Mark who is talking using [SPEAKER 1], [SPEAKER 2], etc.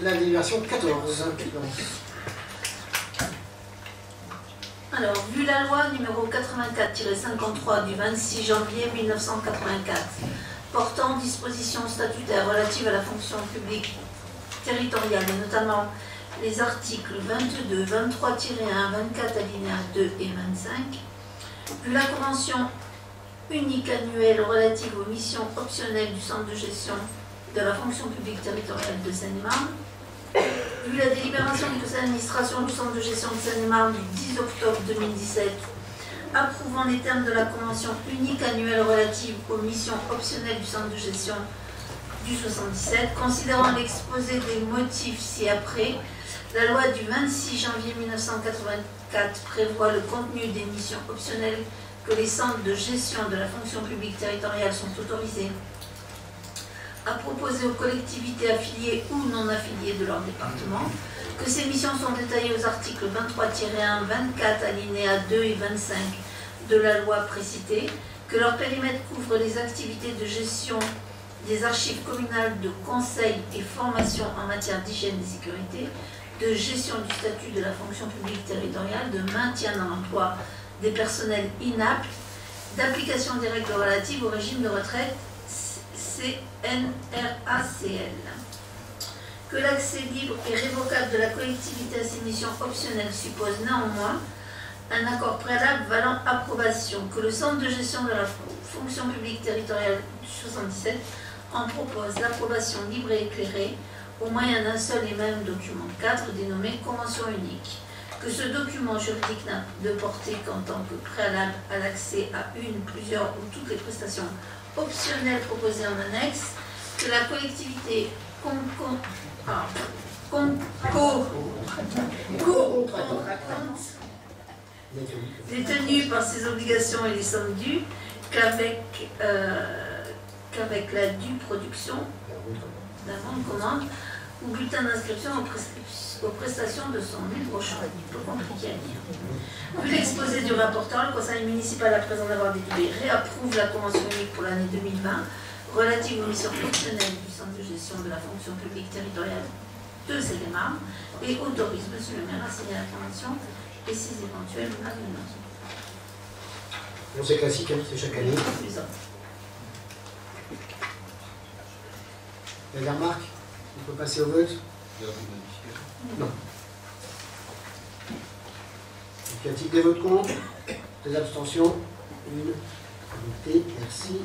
[SPEAKER 1] La délibération 14.
[SPEAKER 2] Alors, vu la loi numéro 84-53 du 26 janvier 1984 portant dispositions statutaires relatives à la fonction publique territoriale et notamment les articles 22, 23-1, 24 alinéas 2 et 25, vu la convention unique annuelle relative aux missions optionnelles du centre de gestion de la fonction publique territoriale de Seine-et-Marne, vu la délibération du conseil d'administration du centre de gestion de Seine-et-Marne du 10 octobre 2017, approuvant les termes de la convention unique annuelle relative aux missions optionnelles du centre de gestion du 77, considérant l'exposé des motifs ci-après, la loi du 26 janvier 1984 prévoit le contenu des missions optionnelles que les centres de gestion de la fonction publique territoriale sont autorisés à proposer aux collectivités affiliées ou non affiliées de leur département, que ces missions sont détaillées aux articles 23-1, 24 alinéas 2 et 25 de la loi précitée, que leur périmètre couvre les activités de gestion des archives communales, de conseil et formation en matière d'hygiène et sécurité, de gestion du statut de la fonction publique territoriale, de maintien dans l'emploi des personnels inaptes, d'application des règles relatives au régime de retraite CNRACL. Que l'accès libre et révocable de la collectivité à ces missions optionnelles suppose néanmoins un accord préalable valant approbation, que le centre de gestion de la fonction publique territoriale du 77 en propose l'approbation libre et éclairée au moyen d'un seul et même document cadre dénommé convention unique, que ce document juridique n'a de portée qu'en tant que préalable à l'accès à une, plusieurs ou toutes les prestations optionnelles proposées en annexe, que la collectivité détenue par ses obligations et les sommes dues qu'avec la due production d'un bon de commande ou bulletin d'inscription aux prestations de son libre choix. Peu compliqué à dire. Vu l'exposé du rapporteur, le conseil municipal, après en avoir délibéré, réapprouve la convention unique pour l'année 2020 relative aux missions fonctionnelles du centre de gestion de la fonction publique territoriale de Seine-et-Marne et autorise M. le maire à signer la convention et ses éventuels avenants.
[SPEAKER 1] Bon, c'est classique, hein, c'est chaque année. Il y a des remarques? On peut passer au vote? Non. Y a-t-il des votes contre? Des abstentions? Une. Adopté. Merci.